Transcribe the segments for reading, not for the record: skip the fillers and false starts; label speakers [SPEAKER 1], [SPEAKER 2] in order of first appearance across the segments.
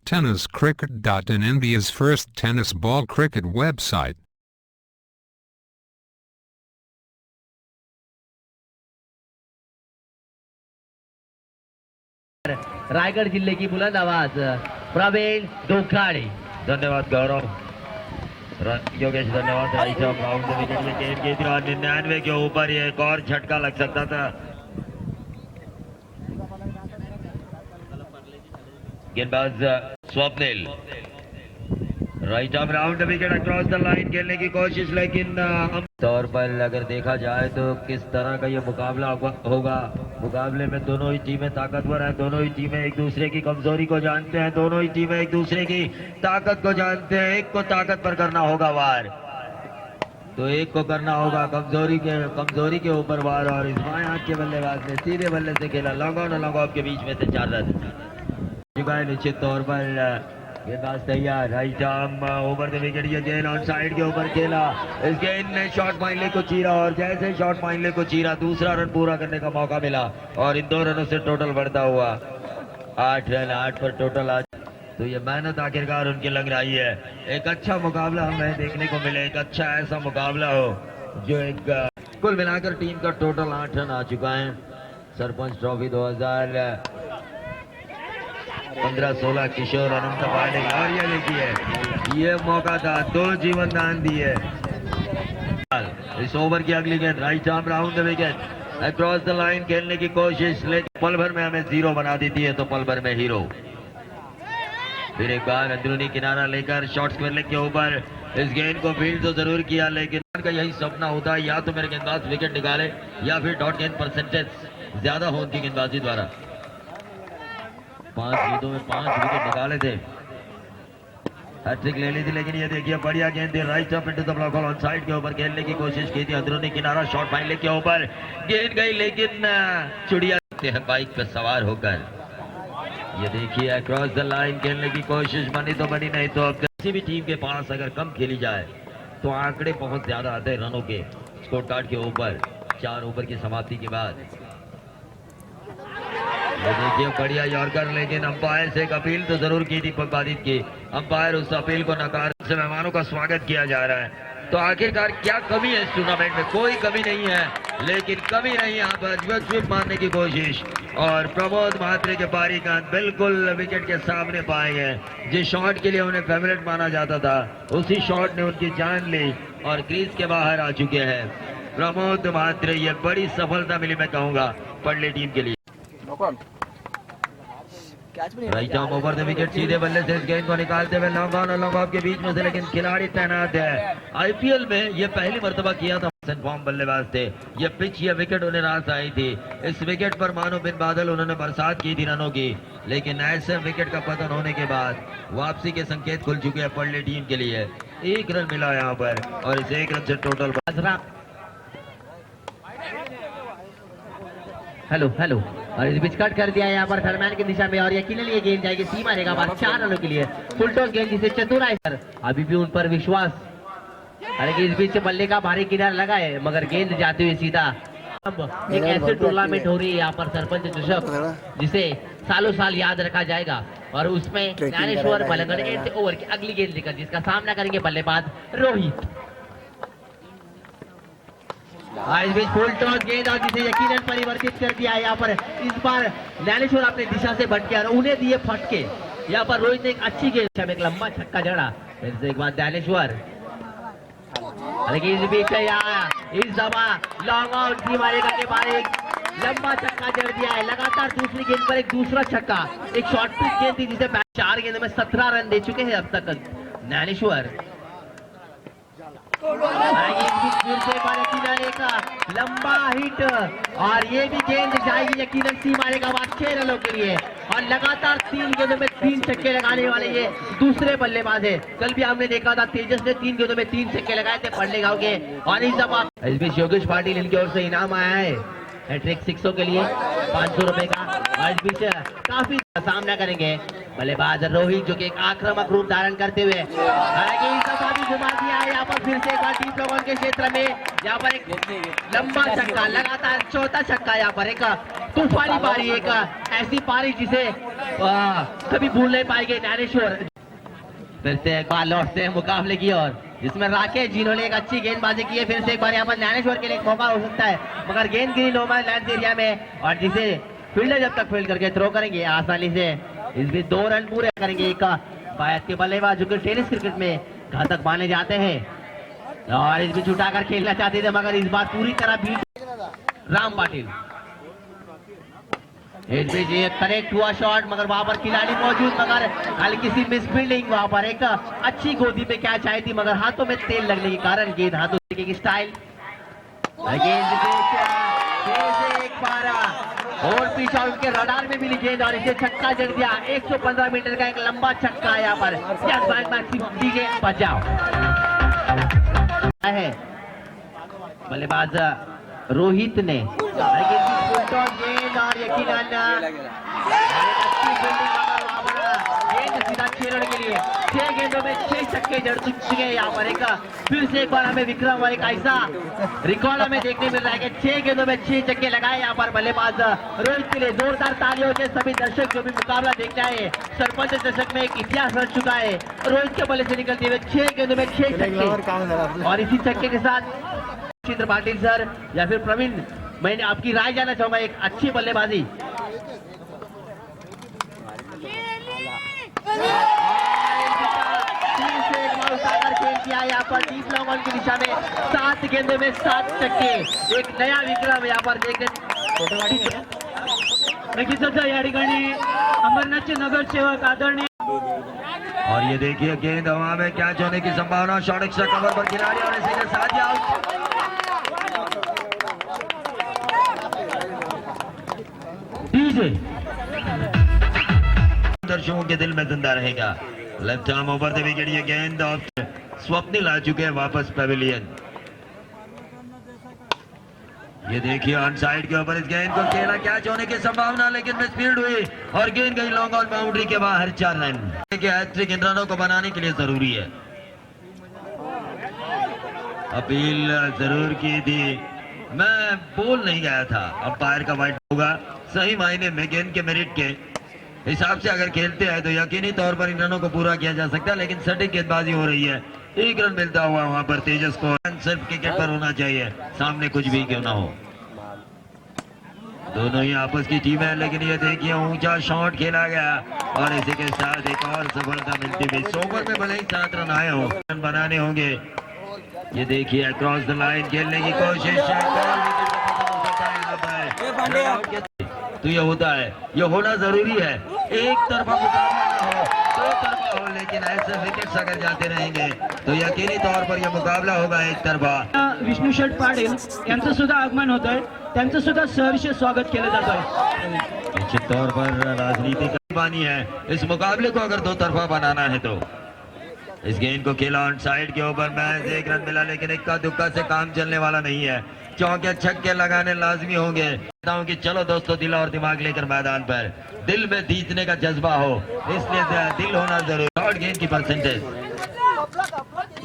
[SPEAKER 1] TennisCricket.in, India's first tennis ball cricket website.
[SPEAKER 2] Raigarh जिले की बुलंद आवाज प्रवीण धोखाड़ी।
[SPEAKER 3] धन्यवाद गौरव। योगेश धन्यवाद। राउंड विकेट में गेंद की 99 के ऊपर ये एक और झटका लग सकता था। गेंदबाज Swapnil right arm round wicket across the line खेलने की कोशिश, लेकिन तौर पर अगर देखा जाए तो किस तरह का ये मुकाबला होगा। मुकाबले में दोनों ही टीमें ताकतवर हैं, दोनों ही टीमें एक दूसरे की कमजोरी को जानते हैं, दोनों ही टीमें एक दूसरे की ताकत को जानते हैं। एक को ताकत पर करना होगा वार, तो एक को करना होगा कमजोरी के ऊपर वार। और इस बाएं हाथ के बल्लेबाज ने सीधे बल्ले से खेला, लॉन्ग ऑन और लॉन्ग ऑफ के बीच में से 4 रन चुका है। निश्चित तौर पर गेंदबाज तैयार, right arm over the wicket, ये गेंद ऑन साइड के ऊपर खेला। इस गेंद ने शॉर्ट माइनले को चीरा और जैसे शॉर्ट माइनले को चीरा दूसरा रन पूरा करने का मौका मिला और इन 2 रनों से टोटल बढ़ता हुआ 8 रन। 8 पर टोटल आज, तो ये मेहनत आखिरकार उनकी लग रही है। एक अच्छा मुकाबला हमें देखने को मिले, एक अच्छा ऐसा मुकाबला हो जो एक कुल मिलाकर टीम का टोटल 8 रन आ चुका है। सरपंच ट्रॉफी 2015-16 किशोर अनंत पांडे, और ये देखिए ये मौका था, 2 जीवन दान दिए। इस ओवर की अगली गेंद right arm round the wicket across the line खेलने की कोशिश, लेकिन पल भर में हमें 0 बना देती है, तो पल भर में हीरो। फिर एक बार अंदरूनी किनारा लेकर शॉर्ट स्क्वायर लेग के ऊपर इस गेंद को फील्ड तो जरूर किया, लेकिन का यही सपना होता है, या तो मेरे गेंदबाज विकेट निकाले या फिर डॉट गेंद परसेंटेज ज्यादा हो उनकी गेंदबाजी द्वारा। 5 गेंदों में 5 विकेट निकाले थे, हैट्रिक ले ली थी, लेकिन ये देखिए बढ़िया गेंद थी, right up into the block on side के ऊपर खेलने की कोशिश की थी। अंदरूनी किनारा शॉर्ट फाइन लेग के ऊपर गेंद गई, लेकिन चुड़िया हैं बाइक पे सवार होकर। ये देखिए अक्रॉस द लाइन खेलने की कोशिश, बनी तो बनी, नहीं तो अब किसी भी टीम के पास अगर कम खेली जाए तो आंकड़े बहुत ज्यादा आते हैं रनों के स्कोर कार्ड के ऊपर 4 ओवर की समाप्ति के बाद। ये देखिए बढ़िया यॉर्कर, लेकिन अंपायर से एक अपील तो जरूर की थी बाधित की, अंपायर उस अपील को नकार से मेहमानों का स्वागत किया जा रहा है। तो आखिरकार क्या कमी है इस टूर्नामेंट में? कोई कमी नहीं है, लेकिन कमी नहीं यहाँ पर स्वीप मारने की कोशिश, और प्रमोद महात्रे के पारी का बिल्कुल विकेट के सामने पाए गए। जिस शॉट के लिए उन्हें फेवरेट माना जाता था उसी शॉट ने उनकी जान ली और क्रीज के बाहर आ चुके हैं प्रमोद महात्रे। ये बड़ी सफलता मिली मैं कहूंगा पड़ले टीम के लिए। Right arm over the wicket, सीधे बल्ले से इस गेंद को निकालते हुए लॉन्ग ऑन और लॉन्ग ऑफ के बीच में से, लेकिन खिलाड़ी तैनात है। आईपीएल में ये पहली मर्तबा किया था, फॉर्म बल्लेबाज थे। ये पिच ये विकेट उन्हें रास आई थी, इस विकेट पर मानो बिन बादल उन्होंने बरसात की थी रनों की, लेकिन ऐसे विकेट का पतन होने के बाद वापसी के संकेत खुल चुके हैं पड़ले टीम के लिए। 1 रन मिला यहाँ पर और इस 1 रन से टोटल
[SPEAKER 2] हेलो और इस बीच कट कर दिया यहाँ पर थर्मैन की दिशा में, और यकीनन ये गेंद जाएगी सीमा रेखा पर 4 रनों के लिए। फुल टॉस गेंद जिसे चतुराई सर अभी भी उन पर विश्वास, हालांकि इस बीच बल्ले का भारी किनारा लगा है मगर गेंद जाते हुए सीधा। अब एक ऐसी टूर्नामेंट हो रही है यहाँ पर सरपंच चषक, जिसे सालों साल याद रखा जाएगा, और उसमें ज्ञानेश्वर मलंगड़ के ओवर की अगली गेंद लेकर जिसका सामना करेंगे बल्लेबाज रोहित। इस बीच फुल टॉस गेंद और जिसे यकीनन परिवर्तित कर दिया है यहाँ पर। इस बार ज्ञानेश्वर अपनी दिशा से भटके और उन्हें दिए फटके। यहाँ पर रोहित ने एक अच्छी गेंद में एक लंबा छक्का जड़ा, फिर से एक बार ज्ञानेश्वर, लेकिन इस बीच इस दफा लॉन्ग आउट की मारेगा के बाद एक लंबा छक्का जड़ दिया है। लगातार दूसरी गेंद पर एक दूसरा छक्का, एक शॉर्ट पिच गेंद थी जिसे 4 गेंदों में 17 रन दे चुके हैं अब तक ज्ञानेश्वर। एक लंबा हिट और ये भी गेंद जाएगी यकीनन सीमा रेखा बाद 6 रनों के लिए, और लगातार 3 गेंदों में 3 छक्के लगाने वाले ये दूसरे बल्लेबाज है। कल भी हमने देखा था तेजस ने 3 गेंदों में 3 छक्के लगाए थे पड़ले गांव के, और इस बीच योगेश पाटिल इनकी ओर से इनाम आया है हैट्रिक 600 के लिए 500 रुपए का। और इस बीच काफी सामना करेंगे बल्लेबाज रोहित, जो कि एक आक्रामक रूप धारण करते हुए, हालांकि इस दफा भी घुमा दिया है यहाँ पर फिर से एक बार डीप के क्षेत्र में। यहाँ पर एक लंबा छक्का, लगातार 4था छक्का यहाँ पर, एक तूफानी पारी, एक ऐसी पारी जिसे कभी भूल नहीं पाएंगे ज्ञानेश्वर। फिर से एक बार लौटते हैं मुकाबले की ओर, जिसमें राकेश जिन्होंने एक अच्छी गेंदबाजी की है। फिर से एक बार यहाँ पर ज्ञानेश्वर के लिए एक मौका हो सकता है, मगर गेंद गिरी नो मैन लैंड एरिया में, और जिसे फील्डर जब तक फील्ड करके थ्रो करेंगे आसानी से इस भी 2 रन पूरे करेंगे। एक भारत के बल्लेबाज जो कि टेनिस क्रिकेट में घातक माने जाते हैं, और इस बीच उठाकर खेलना चाहते थे, मगर इस बार पूरी तरह बीट राम पाटिल। इस बीच ये करेक्ट हुआ शॉट, मगर वहां पर खिलाड़ी मौजूद, मगर हल्की सी मिस फील्डिंग। वहां पर एक अच्छी गोदी पे कैच आई थी, मगर हाथों में तेल लगने के कारण गेंद हाथों की स्टाइल गेंद से एक बार और पिच और उनके रडार में मिली गेंद, और इसे छक्का जड़ दिया। 115 मीटर का एक लंबा छक्का यहाँ पर डीजे बचाओ है बल्लेबाज रोहित ने गेंद, और यकीनन गेंद सीधा 6 रन के लिए 6 गेंदों में 6 छक्के जड़ चुके हैं यहाँ पर। एक फिर से एक बार हमें विक्रम और एक ऐसा रिकॉर्ड हमें देखने मिल रहा है कि 6 गेंदों में 6 छक्के लगाए यहाँ पर बल्लेबाज रोहित के लिए। जोरदार तालियों से सभी दर्शक जो भी मुकाबला देखना है, सरपंच दशक में एक इतिहास रच चुका है रोहित के बल्ले से निकलते हुए 6 गेंदों में 6 छक्के। और इसी छक्के के साथ चित्र पाटिल सर या फिर प्रवीण, मैंने आपकी राय जानना चाहूंगा, एक अच्छी बल्लेबाजी खेल किया यहाँ पर डीप लॉन्ग ऑन की दिशा में 7 गेंदों में 7 छक्के, एक नया विक्रम यहाँ पर देखने। या ठिकाणी अमरनाथचे नगरसेवक आदरणीय,
[SPEAKER 3] और ये देखिए गेंद हवा में कैच होने की संभावना, शॉट एक्स्ट्रा कवर पर खिलाड़ी, और इसी के साथ ही आउट। दर्शकों के दिल में जिंदा रहेगा। Left arm over the wicket, ये गेंद और स्वप्निल आ चुके हैं वापस पवेलियन। ये देखिए ऑन साइड के ऊपर इस गेंद को खेला, कैच होने की संभावना, लेकिन मिसफील्ड हुई और गेंद गई लॉन्ग ऑन बाउंड्री के बाहर। 4 रन हैट्रिक इन रनों को बनाने के लिए जरूरी है। अपील जरूर की थी, मैं बोल नहीं गया था, अंपायर का वाइड होगा। सही मायने में गेंद के मेरिट के हिसाब से अगर खेलते हैं तो यकीनी तौर पर इन रनों को पूरा किया जा सकता है, लेकिन सटीक गेंदबाजी हो रही है। 1 रन मिलता हुआ वहां पर तेजस को, सिर्फ क्रिकेट पर होना चाहिए, सामने कुछ भी क्यों ना हो। दोनों ही आपस की टीम है, लेकिन ये देखिए ऊंचा शॉट खेला गया और इसी के साथ एक और सफलता मिलती हुई। 100 ओवर में भले ही 7 रन आए हो, रन बनाने होंगे। ये देखिए अक्रॉस द लाइन खेलने की कोशिश तो ये होता है, ये होना जरूरी है। एक तरफा मुकाबला हो, 2 तरफा हो, लेकिन ऐसे विकेट्स अगर जाते रहेंगे तो यकीनी तौर पर यह मुकाबला होगा एक तरफा।
[SPEAKER 4] विष्णू शेठ पाटील यांचं सुद्धा आगमन होत आहे, त्यांचं सुद्धा सहर्ष स्वागत केलं जात आहे।
[SPEAKER 3] निश्चित तौर पर राजनीति का बानी है, इस मुकाबले को अगर 2 तरफा बनाना है तो। इस गेंद को खेला ऑन साइड के ऊपर, मैच 1 रन मिला, लेकिन इक्का दुक्का से काम चलने वाला नहीं है। चौके छक्के लगाने लाजमी होंगे। कि चलो दोस्तों, दिल और दिमाग लेकर मैदान पर, दिल में जीतने का जज्बा हो, इसलिए दिल होना जरूरी। शॉर्ट गेंद की परसेंटेज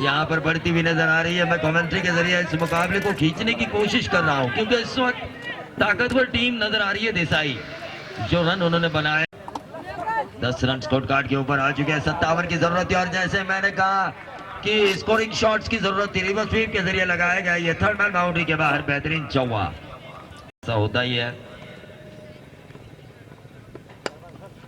[SPEAKER 3] यहाँ पर बढ़ती हुई नजर आ रही है। मैं कमेंट्री के जरिए इस मुकाबले को खींचने की कोशिश कर रहा हूँ, क्योंकि इस वक्त ताकतवर टीम नजर आ रही है देसाई। जो रन उन्होंने बनाए 10 रन स्कोर कार्ड के ऊपर आ चुके हैं। 57 की जरूरत थी, और जैसे मैंने कहा कि स्कोरिंग शॉट्स की जरूरत थी, रिवर्स स्वीप के जरिए लगाया गया ये 3rd मैन बाउंड्री के बाहर बेहतरीन चौवा। ऐसा होता ही है।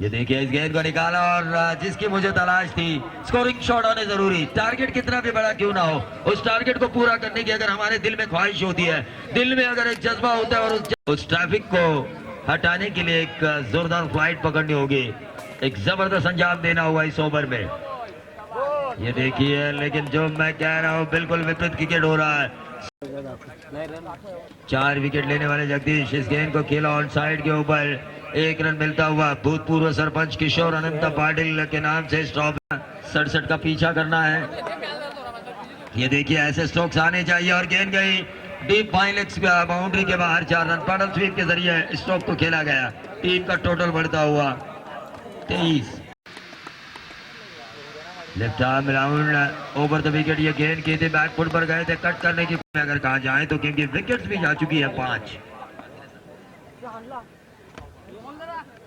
[SPEAKER 3] ये देखिए इस गेंद को निकाला, और जिसकी मुझे तलाश थी, स्कोरिंग शॉट होने जरूरी। टारगेट कितना भी बड़ा क्यों ना हो, उस टारगेट को पूरा करने की अगर हमारे दिल में ख्वाहिश होती है, दिल में अगर एक जज्बा होता है, और उस ट्रैफिक को हटाने के लिए एक जोरदार फ्लाइट पकड़नी होगी, एक जबरदस्त अंजाम देना हुआ इस ओवर में। ये देखिए, लेकिन जो मैं कह रहा हूँ बिल्कुल विपरीत क्रिकेट हो रहा है। 4 विकेट लेने वाले जगदीश इस गेंद को खेला ऑन साइड के ऊपर, 1 रन मिलता हुआ। भूतपूर्व सरपंच किशोर अनंत पाटिल के नाम से स्ट्रोक 67 का पीछा करना है। ये देखिए ऐसे स्ट्रोक्स आने चाहिए, और गेंद गई डीप फाइलेक्स बाउंड्री के बाहर। 4 रन पैडल स्वीप के जरिए स्ट्रोक को खेला गया। टीम का टोटल बढ़ता हुआ 23। Left arm round over the wicket, ये गेंद के थे बैक फुट पर गए थे, कट करने की अगर कहा जाए तो, क्योंकि विकेट्स भी जा चुकी है 5।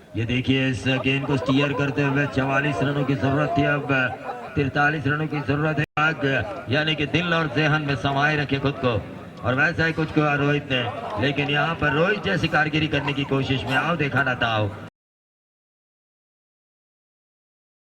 [SPEAKER 3] ये देखिए इस गेंद को स्टीयर करते हुए 44 रनों की जरूरत थी, अब 43 रनों की जरूरत है। आग यानी कि दिल और जहन में समाये रखे खुद को, और वैसा ही कुछ किया रोहित ने, लेकिन यहाँ पर रोहित जैसी कारगिरी करने की कोशिश में आओ देखा ना था।